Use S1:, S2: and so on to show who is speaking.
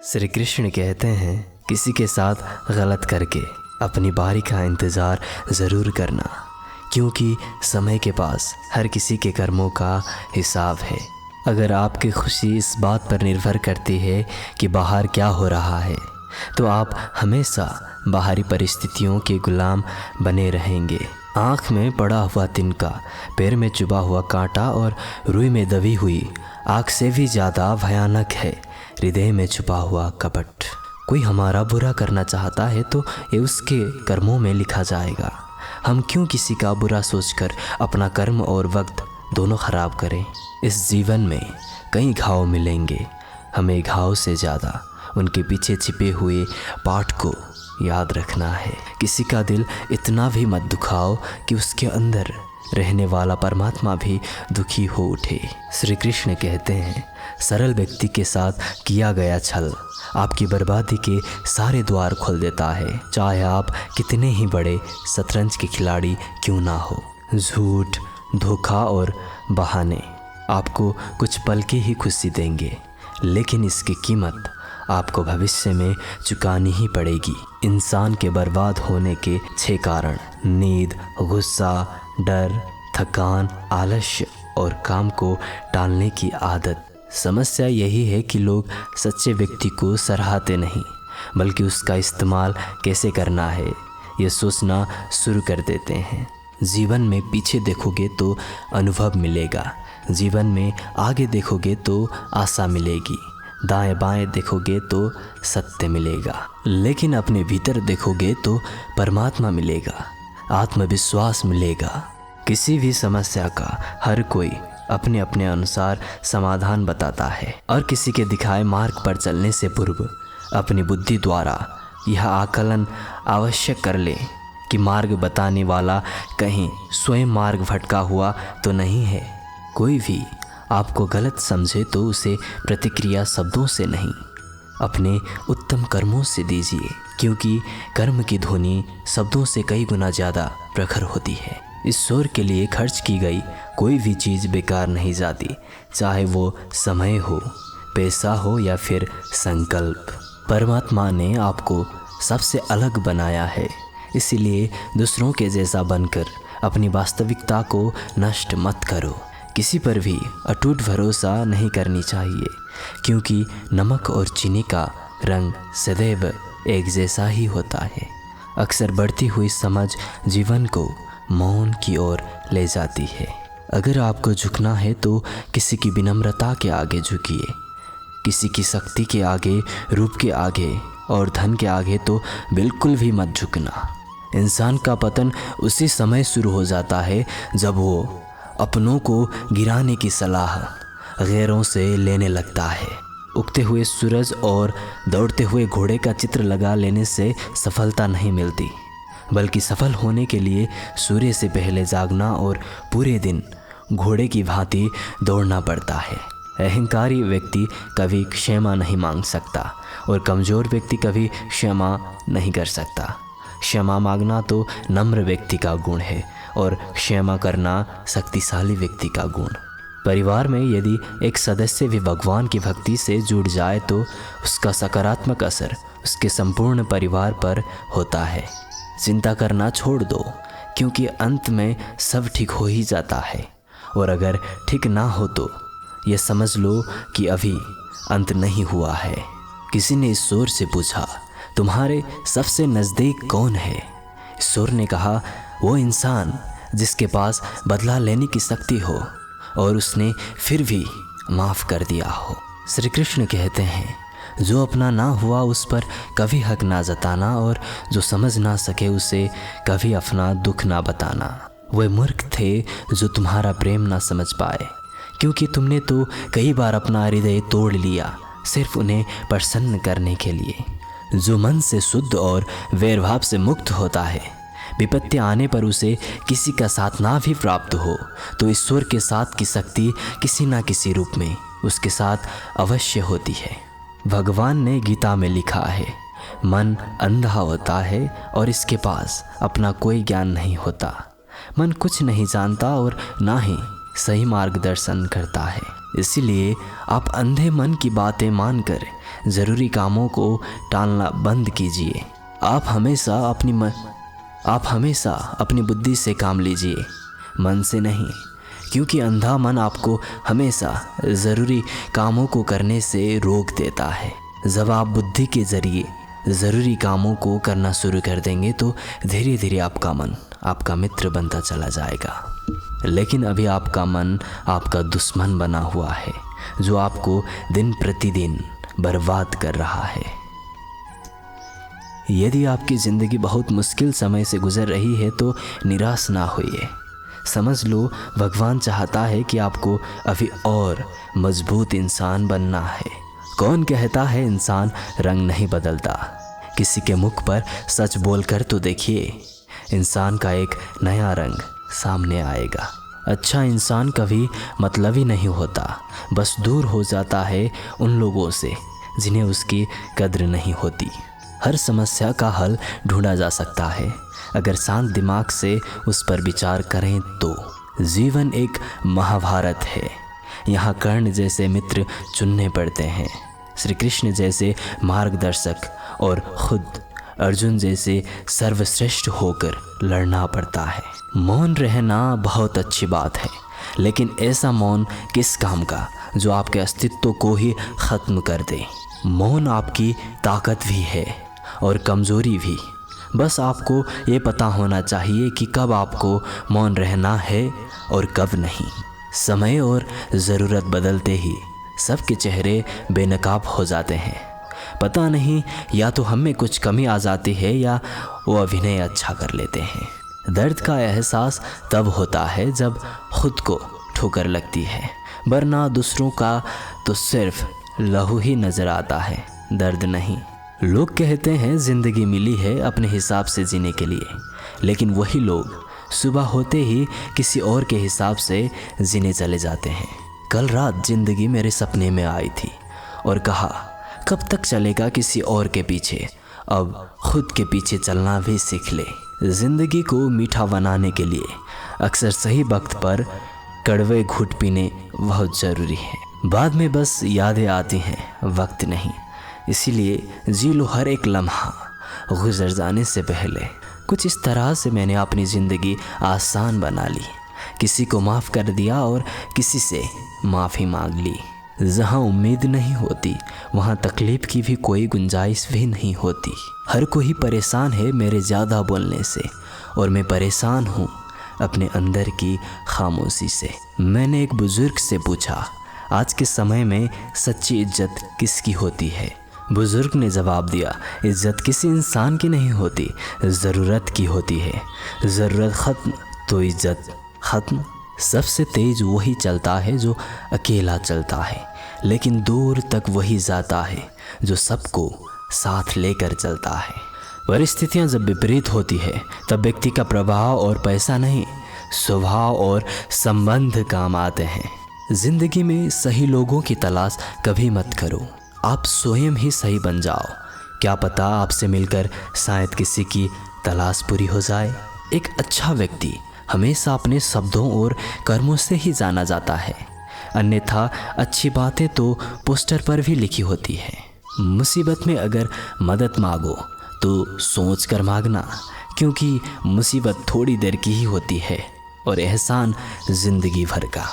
S1: श्री कृष्ण कहते हैं, किसी के साथ गलत करके अपनी बारी का इंतज़ार ज़रूर करना, क्योंकि समय के पास हर किसी के कर्मों का हिसाब है। अगर आपकी खुशी इस बात पर निर्भर करती है कि बाहर क्या हो रहा है, तो आप हमेशा बाहरी परिस्थितियों के गुलाम बने रहेंगे। आँख में पड़ा हुआ तिनका, पैर में चुभा हुआ कांटा और रुई में दबी हुई आग से भी ज़्यादा भयानक है हृदय में छुपा हुआ कपट। कोई हमारा बुरा करना चाहता है तो ये उसके कर्मों में लिखा जाएगा। हम क्यों किसी का बुरा सोचकर अपना कर्म और वक्त दोनों खराब करें। इस जीवन में कई घाव मिलेंगे, हमें घाव से ज़्यादा उनके पीछे छिपे हुए पाठ को याद रखना है। किसी का दिल इतना भी मत दुखाओ कि उसके अंदर रहने वाला परमात्मा भी दुखी हो उठे। श्री कृष्ण कहते हैं, सरल व्यक्ति के साथ किया गया छल आपकी बर्बादी के सारे द्वार खोल देता है, चाहे आप कितने ही बड़े शतरंज के खिलाड़ी क्यों ना हो। झूठ, धोखा और बहाने आपको कुछ पल की ही खुशी देंगे, लेकिन इसकी कीमत आपको भविष्य में चुकानी ही पड़ेगी। इंसान के बर्बाद होने के 6 कारण: नींद, गुस्सा, डर, थकान, आलस्य और काम को टालने की आदत। समस्या यही है कि लोग सच्चे व्यक्ति को सराहते नहीं, बल्कि उसका इस्तेमाल कैसे करना है ये सोचना शुरू कर देते हैं। जीवन में पीछे देखोगे तो अनुभव मिलेगा, जीवन में आगे देखोगे तो आशा मिलेगी, दाएं बाएं देखोगे तो सत्य मिलेगा, लेकिन अपने भीतर देखोगे तो परमात्मा मिलेगा, आत्मविश्वास मिलेगा। किसी भी समस्या का हर कोई अपने अपने अनुसार समाधान बताता है, और किसी के दिखाए मार्ग पर चलने से पूर्व अपनी बुद्धि द्वारा यह आकलन आवश्यक कर ले कि मार्ग बताने वाला कहीं स्वयं मार्ग भटका हुआ तो नहीं है। कोई भी आपको गलत समझे तो उसे प्रतिक्रिया शब्दों से नहीं, अपने उत्तम कर्मों से दीजिए, क्योंकि कर्म की ध्वनि शब्दों से कई गुना ज़्यादा प्रखर होती है। ईश्वर के लिए खर्च की गई कोई भी चीज़ बेकार नहीं जाती, चाहे वो समय हो, पैसा हो या फिर संकल्प। परमात्मा ने आपको सबसे अलग बनाया है, इसीलिए दूसरों के जैसा बनकर अपनी वास्तविकता को नष्ट मत करो। किसी पर भी अटूट भरोसा नहीं करनी चाहिए, क्योंकि नमक और चीनी का रंग सदैव एक जैसा ही होता है। अक्सर बढ़ती हुई समझ जीवन को मौन की ओर ले जाती है। अगर आपको झुकना है तो किसी की विनम्रता के आगे झुकिए, किसी की शक्ति के आगे, रूप के आगे और धन के आगे तो बिल्कुल भी मत झुकना। इंसान का पतन उसी समय शुरू हो जाता है जब वो अपनों को गिराने की सलाह गैरों से लेने लगता है। उगते हुए सूरज और दौड़ते हुए घोड़े का चित्र लगा लेने से सफलता नहीं मिलती, बल्कि सफल होने के लिए सूर्य से पहले जागना और पूरे दिन घोड़े की भांति दौड़ना पड़ता है। अहंकारी व्यक्ति कभी क्षमा नहीं मांग सकता और कमज़ोर व्यक्ति कभी क्षमा नहीं कर सकता। क्षमा मांगना तो नम्र व्यक्ति का गुण है और क्षमा करना शक्तिशाली व्यक्ति का गुण। परिवार में यदि एक सदस्य भी भगवान की भक्ति से जुड़ जाए तो उसका सकारात्मक असर उसके संपूर्ण परिवार पर होता है। चिंता करना छोड़ दो, क्योंकि अंत में सब ठीक हो ही जाता है, और अगर ठीक ना हो तो यह समझ लो कि अभी अंत नहीं हुआ है। किसी ने ईश्वर से पूछा, तुम्हारे सबसे नज़दीक कौन है? ईश्वर ने कहा, वो इंसान जिसके पास बदला लेने की शक्ति हो और उसने फिर भी माफ़ कर दिया हो। श्री कृष्ण कहते हैं, जो अपना ना हुआ उस पर कभी हक ना जताना, और जो समझ ना सके उसे कभी अपना दुख ना बताना। वे मूर्ख थे जो तुम्हारा प्रेम ना समझ पाए, क्योंकि तुमने तो कई बार अपना हृदय तोड़ लिया सिर्फ उन्हें प्रसन्न करने के लिए। जो मन से शुद्ध और वैरभाव से मुक्त होता है, विपत्ति आने पर उसे किसी का साथ ना भी प्राप्त हो तो ईश्वर के साथ की शक्ति किसी ना किसी रूप में उसके साथ अवश्य होती है। भगवान ने गीता में लिखा है, मन अंधा होता है और इसके पास अपना कोई ज्ञान नहीं होता। मन कुछ नहीं जानता और ना ही सही मार्गदर्शन करता है। इसलिए आप अंधे मन की बातें मानकर ज़रूरी कामों को टालना बंद कीजिए। आप हमेशा अपनी बुद्धि से काम लीजिए, मन से नहीं, क्योंकि अंधा मन आपको हमेशा ज़रूरी कामों को करने से रोक देता है। जब आप बुद्धि के ज़रिए ज़रूरी कामों को करना शुरू कर देंगे तो धीरे धीरे आपका मन आपका मित्र बनता चला जाएगा। लेकिन अभी आपका मन आपका दुश्मन बना हुआ है, जो आपको दिन प्रतिदिन बर्बाद कर रहा है। यदि आपकी ज़िंदगी बहुत मुश्किल समय से गुजर रही है तो निराश ना होइए। समझ लो, भगवान चाहता है कि आपको अभी और मजबूत इंसान बनना है। कौन कहता है इंसान रंग नहीं बदलता? किसी के मुख पर सच बोलकर तो देखिए, इंसान का एक नया रंग सामने आएगा। अच्छा इंसान कभी मतलबी नहीं होता, बस दूर हो जाता है उन लोगों से जिन्हें उसकी कद्र नहीं होती। हर समस्या का हल ढूंढा जा सकता है अगर शांत दिमाग से उस पर विचार करें तो। जीवन एक महाभारत है, यहाँ कर्ण जैसे मित्र चुनने पड़ते हैं, श्री कृष्ण जैसे मार्गदर्शक और खुद अर्जुन जैसे सर्वश्रेष्ठ होकर लड़ना पड़ता है। मौन रहना बहुत अच्छी बात है, लेकिन ऐसा मौन किस काम का जो आपके अस्तित्व को ही ख़त्म कर दे। मौन आपकी ताकत भी है और कमज़ोरी भी। बस आपको ये पता होना चाहिए कि कब आपको मौन रहना है और कब नहीं। समय और ज़रूरत बदलते ही सबके चेहरे बेनकाब हो जाते हैं। पता नहीं, या तो हम में कुछ कमी आ जाती है या वो अभिनय अच्छा कर लेते हैं। दर्द का एहसास तब होता है जब खुद को ठोकर लगती है, वरना दूसरों का तो सिर्फ लहू ही नज़र आता है, दर्द नहीं। लोग कहते हैं ज़िंदगी मिली है अपने हिसाब से जीने के लिए, लेकिन वही लोग सुबह होते ही किसी और के हिसाब से जीने चले जाते हैं। कल रात ज़िंदगी मेरे सपने में आई थी और कहा, कब तक चलेगा किसी और के पीछे, अब खुद के पीछे चलना भी सीख ले। ज़िंदगी को मीठा बनाने के लिए अक्सर सही वक्त पर कड़वे घूंट पीने बहुत ज़रूरी है। बाद में बस यादें आती हैं, वक्त नहीं। इसीलिए जी लो हर एक लम्हा गुजर जाने से पहले। कुछ इस तरह से मैंने अपनी ज़िंदगी आसान बना ली। किसी को माफ़ कर दिया और किसी से माफ़ी मांग ली। जहाँ उम्मीद नहीं होती वहाँ तकलीफ़ की भी कोई गुंजाइश भी नहीं होती। हर कोई परेशान है मेरे ज़्यादा बोलने से, और मैं परेशान हूँ अपने अंदर की खामोशी से। मैंने एक बुज़ुर्ग से पूछा, आज के समय में सच्ची इज्जत किसकी होती है? बुज़ुर्ग ने जवाब दिया, इज्जत किसी इंसान की नहीं होती, ज़रूरत की होती है। ज़रूरत ख़त्म तो इज्जत ख़त्म। सबसे तेज़ वही चलता है जो अकेला चलता है, लेकिन दूर तक वही जाता है जो सबको साथ लेकर चलता है। परिस्थितियाँ जब विपरीत होती है तब व्यक्ति का प्रभाव और पैसा नहीं, स्वभाव और संबंध काम आते हैं। ज़िंदगी में सही लोगों की तलाश कभी मत करो, आप स्वयं ही सही बन जाओ। क्या पता आपसे मिलकर शायद किसी की तलाश पूरी हो जाए। एक अच्छा व्यक्ति हमेशा अपने शब्दों और कर्मों से ही जाना जाता है, अन्यथा अच्छी बातें तो पोस्टर पर भी लिखी होती है। मुसीबत में अगर मदद मांगो तो सोच कर मांगना, क्योंकि मुसीबत थोड़ी देर की ही होती है और एहसान ज़िंदगी भर का।